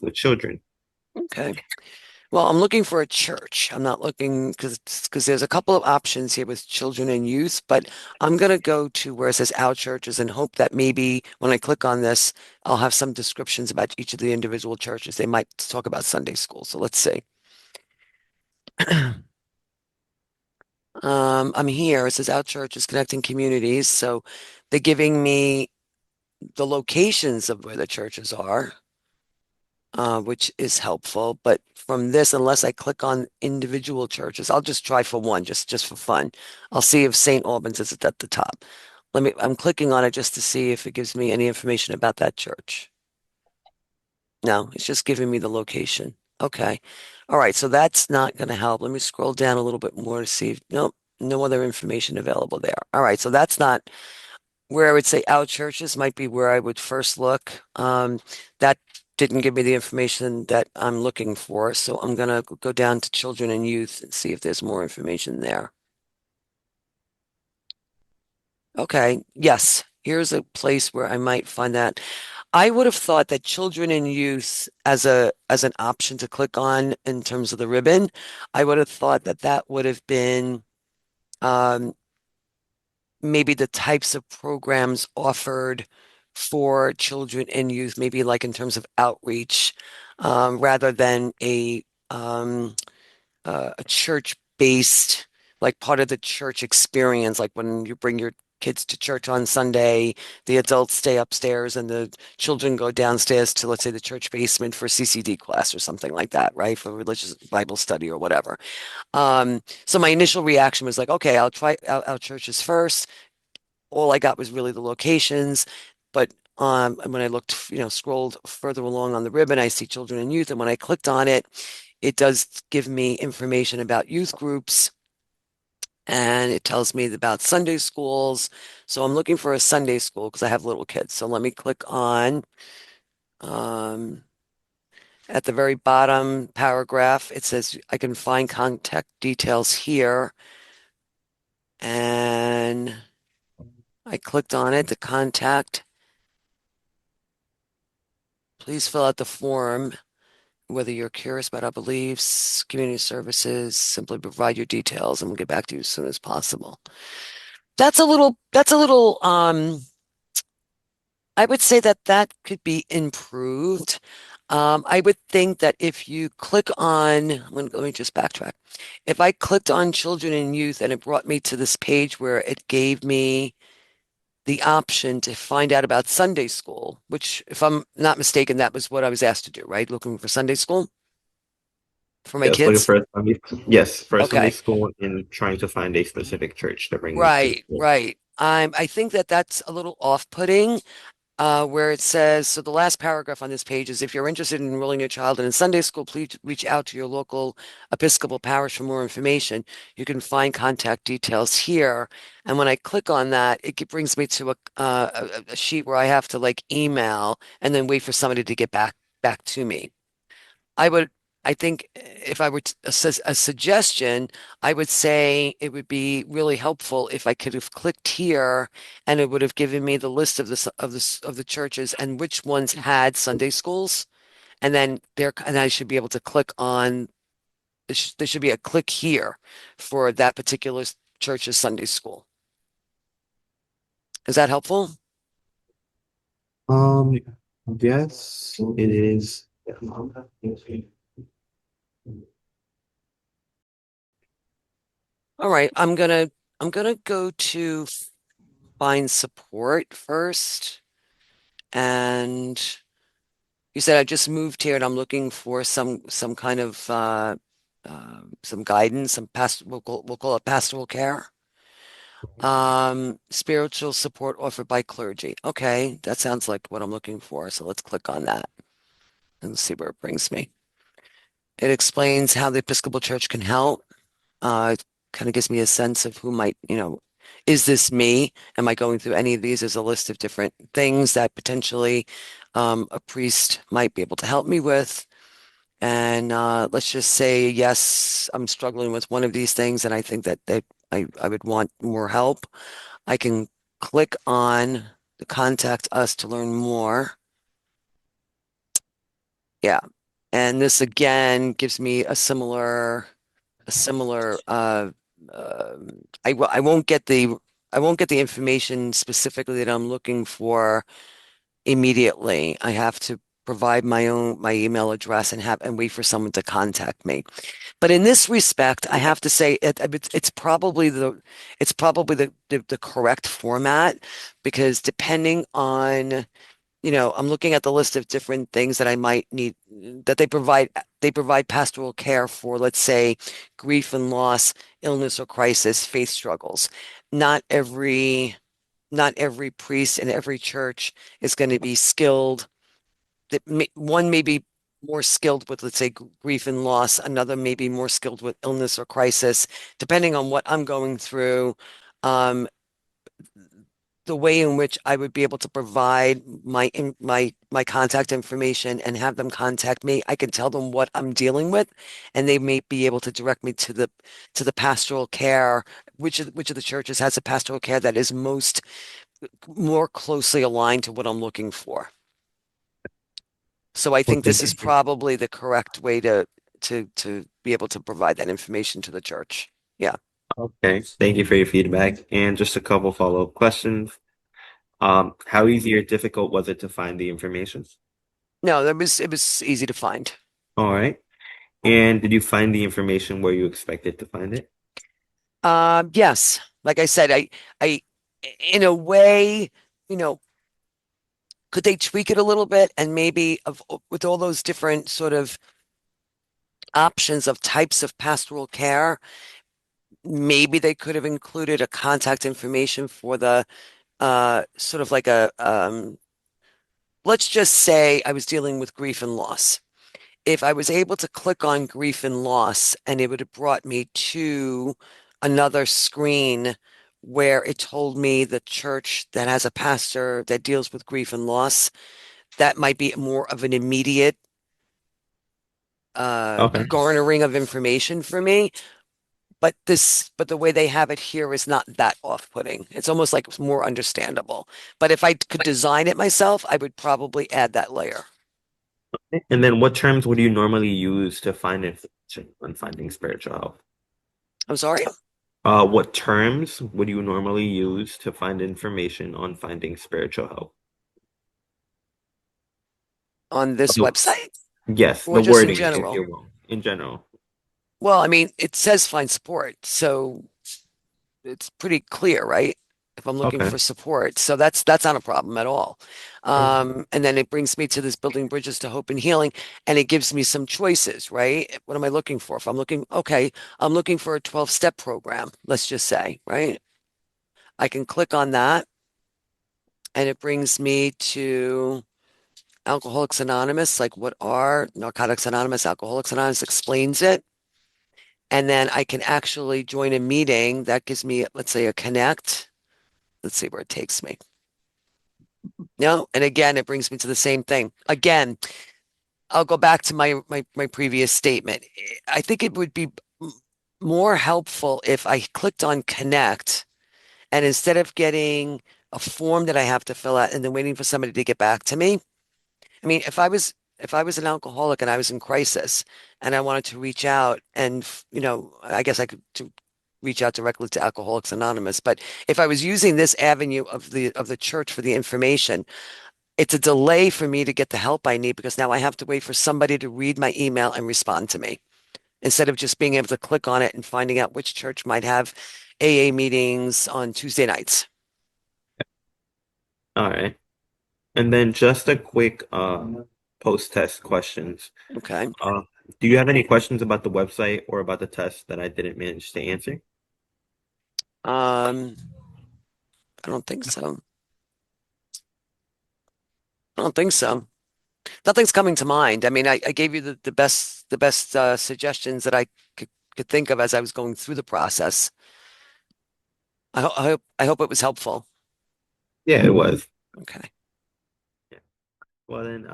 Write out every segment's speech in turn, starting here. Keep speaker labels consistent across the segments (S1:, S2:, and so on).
S1: with children.
S2: Okay. Well, I'm looking for a church. I'm not looking because there's a couple of options here with children and youth, but I'm going to go to where it says our churches and hope that maybe when I click on this, I'll have some descriptions about each of the individual churches. They might talk about Sunday school. So let's see. I'm here. It says our church is connecting communities. So they're giving me the locations of where the churches are, which is helpful. But from this, unless I click on individual churches, I'll just try for one, just for fun. I'll see if St. Albans is at the top. I'm clicking on it just to see if it gives me any information about that church. No, it's just giving me the location. Okay. All right. So that's not going to help. Let me scroll down a little bit more to see if, nope, no other information available there. All right. So that's not where I would say out churches might be where I would first look. That didn't give me the information that I'm looking for. So I'm going to go down to children and youth and see if there's more information there. Okay. Yes. Here's a place where I might find that. I would have thought that children and youth as an option to click on in terms of the ribbon, I would have thought that that would have been um, maybe the types of programs offered for children and youth, maybe like in terms of outreach, rather than a church-based, like part of the church experience, like when you bring your kids to church on Sunday, the adults stay upstairs and the children go downstairs to, let's say, the church basement for CCD class or something like that, right? For religious Bible study or whatever. So my initial reaction was like, okay, I'll try our churches first. All I got was really the locations, but and when I looked, scrolled further along on the ribbon, I see children and youth, and when I clicked on it, it does give me information about youth groups and it tells me about Sunday schools. So I'm looking for a Sunday school because I have little kids. So let me click on um, at the very bottom paragraph. It says I can find contact details here. And I clicked on it, the contact. Please fill out the form. Whether you're curious about our beliefs, community services, simply provide your details and we'll get back to you as soon as possible. That's a little, I would say that that could be improved. I would think that if you click on, let me just backtrack. If I clicked on children and youth and it brought me to this page where it gave me the option to find out about Sunday school, which, if I'm not mistaken, that was what I was asked to do, right? Looking for Sunday school for my
S1: Yes, looking
S2: kids.
S1: for a Sunday, yes, for a Sunday
S2: Okay.
S1: school and trying to find a specific church to bring them to
S2: Right,
S1: school.
S2: right. I think that that's a little off-putting, where it says, so the last paragraph on this page is, if you're interested in enrolling your child in a Sunday school, please reach out to your local Episcopal parish for more information. You can find contact details here. And when I click on that, brings me to a sheet where I have to like email and then wait for somebody to get back to me. I would, I think if I were a suggestion, I would say it would be really helpful if I could have clicked here and it would have given me the list of the churches and which ones had Sunday schools. And then and I should be able to click on, there should be a click here for that particular church's Sunday school. Is that helpful?
S1: Um, yes, it is.
S2: All right, I'm gonna go to find support first. And you said I just moved here and I'm looking for some kind of some guidance, some we'll call it pastoral care. Spiritual support offered by clergy. Okay, that sounds like what I'm looking for. So let's click on that and see where it brings me. It explains how the Episcopal Church can help. It kind of gives me a sense of who might, is this me? Am I going through any of these? There's a list of different things that potentially a priest might be able to help me with. And let's just say, yes, I'm struggling with one of these things, and I think that I would want more help. I can click on the contact us to learn more. Yeah. And this again gives me a similar I won't get the information specifically that I'm looking for immediately. I have to provide my email address and wait for someone to contact me. But in this respect, I have to say it's probably the correct format because depending on I'm looking at the list of different things that I might need that they provide pastoral care for, let's say, grief and loss, illness or crisis, faith struggles. Not every not every priest in every church is going to be skilled. One may be more skilled with, let's say, grief and loss. Another may be more skilled with illness or crisis, depending on what I'm going through. Um, the way in which I would be able to provide my contact information and have them contact me. I can tell them what I'm dealing with, and they may be able to direct me to the pastoral care. Which of the churches has a pastoral care that is more closely aligned to what I'm looking for? So I
S1: Well,
S2: think this
S1: thank
S2: is
S1: you for,
S2: probably the correct way to be able to provide that information to the church. Yeah.
S1: okay. Thank you for your feedback. And just a couple follow-up questions. How easy or difficult was it to find the information?
S2: No, it was easy to find.
S1: All right. And did you find the information where you expected to find it?
S2: Yes. Like I said, I, in a way, you know, could they tweak it a little bit and maybe with all those different sort of options of types of pastoral care, maybe they could have included a contact information for the sort of like let's just say I was dealing with grief and loss. If I was able to click on grief and loss and it would have brought me to another screen where it told me the church that has a pastor that deals with grief and loss, that might be more of an immediate
S1: Okay.
S2: garnering of information for me. But the way they have it here is not that off-putting. It's almost like it's more understandable. But if I could design it myself, I would probably add that layer.
S1: And then what terms would you normally use to find information on finding spiritual help?
S2: I'm sorry.
S1: What terms would you normally use to find information on finding spiritual help?
S2: On this
S1: The-
S2: website
S1: yes,
S2: or
S1: the
S2: just in
S1: wording, if
S2: general?
S1: you will, in general.
S2: Well, I mean, it says find support, so it's pretty clear, right? If I'm looking
S1: Okay.
S2: for support, so that's not a problem at all.
S1: Okay.
S2: And then it brings me to this building bridges to hope and healing, and it gives me some choices, right? What am I looking for? If I'm looking, okay, I'm looking for a 12-step program, let's just say, right? I can click on that, and it brings me to Alcoholics Anonymous. Like, what are Narcotics Anonymous? Alcoholics Anonymous explains it. And then I can actually join a meeting that gives me, let's say, a connect. Let's see where it takes me. No, and again, it brings me to the same thing. Again, I'll go back to my previous statement. I think it would be more helpful if I clicked on connect and instead of getting a form that I have to fill out and then waiting for somebody to get back to me. I mean, if I was an alcoholic and I was in crisis and I wanted to reach out and I guess I could reach out directly to Alcoholics Anonymous. But if I was using this avenue of the church for the information, it's a delay for me to get the help I need because now I have to wait for somebody to read my email and respond to me instead of just being able to click on it and finding out which church might have AA meetings on Tuesday nights.
S1: All right. And then just a quick post-test questions.
S2: Okay.
S1: Uh, do you have any questions about the website or about the test that I didn't manage to answer?
S2: Um, I don't think so. I don't think so. Nothing's coming to mind. I mean, I gave you the best suggestions that I could think of as I was going through the process. I hope it was helpful.
S1: Yeah, it was.
S2: Okay.
S1: Yeah. Well then,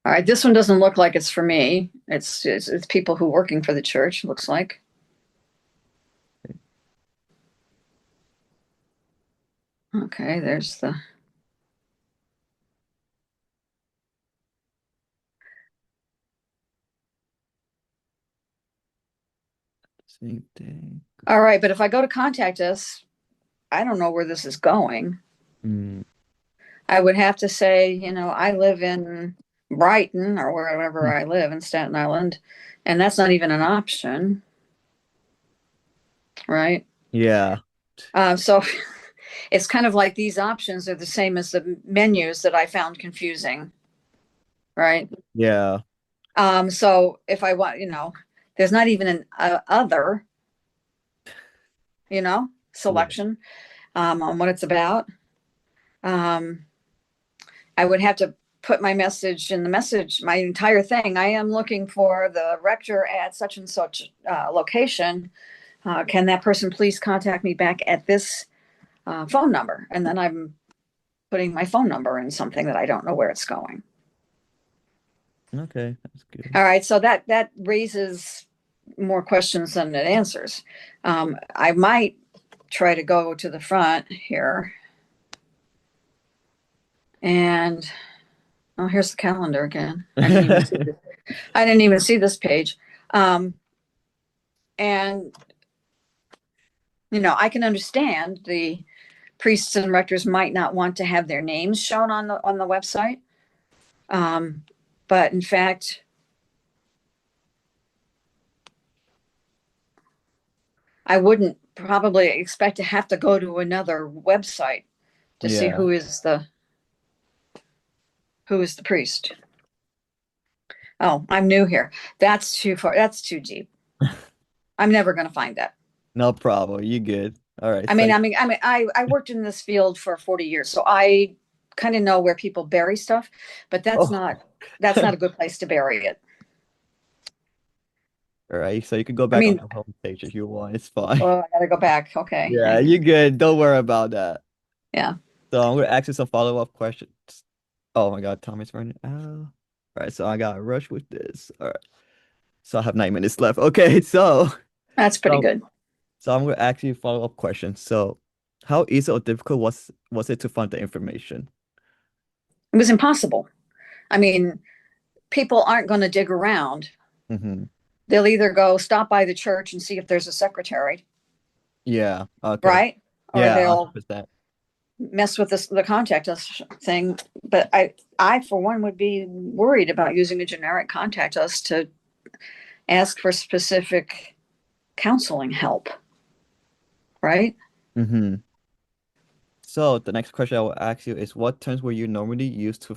S3: All right, this one doesn't look like it's for me. It's people who working for the church, looks like. Okay, there's the
S4: Same thing.
S3: all right, but if I go to contact us, I don't know where this is going.
S4: Mm,
S3: I would have to say, I live in Brighton or wherever I live in Staten Island, and that's not even an option, right?
S4: yeah.
S3: So it's kind of like these options are the same as the menus that I found confusing, right?
S4: Yeah.
S3: So if I want, there's not even an other,
S4: Yeah.
S3: selection on what it's about. Um, I would have to put my message in the message, my entire thing. I am looking for the rector at such and such location. Can that person please contact me back at this phone number? And then I'm putting my phone number in something that I don't know where it's going.
S4: Okay, that's good.
S3: All right, so that raises more questions than it answers. I might try to go to the front here, and oh, here's the calendar again. I didn't even see this. I didn't even see this page. Um, and I can understand the priests and rectors might not want to have their names shown on the website. Um, but in fact, I wouldn't probably expect to have to go to another website to see
S4: Yeah.
S3: who is the priest. Oh, I'm new here. That's too far. That's too deep. I'm never going to find that.
S4: No problem. You good. All right.
S3: I
S4: So
S3: mean, I mean, I mean, I worked in this field for 40 years, so I kind of know where people bury stuff, but that's
S4: oh,
S3: not that's not a good place to bury it.
S4: all right. So you can go
S3: I
S4: back on
S3: mean,
S4: the home page if you want. It's fine.
S3: oh, I gotta go back. Okay,
S4: Yeah,
S3: hang on.
S4: you good. Don't worry about that.
S3: Yeah,
S4: So I'm gonna ask you some follow-up questions. Oh my God, time is running out. All right, so I gotta rush with this. All right. So I have 9 minutes left. Okay,
S3: that's pretty
S4: so
S3: good.
S4: so I'm gonna ask you follow-up questions. So how easy or difficult was it to find the information?
S3: It was impossible. I mean, people aren't going to dig around.
S4: Mm-hmm.
S3: They'll either go stop by the church and see if there's a secretary,
S4: Yeah. Okay.
S3: right? Or
S4: Yeah,
S3: they'll
S4: 100%.
S3: mess with the contact us thing. But I for one would be worried about using a generic contact us to ask for specific counseling help, right?
S4: Mm-hmm. So the next question I will ask you is what terms will you normally use to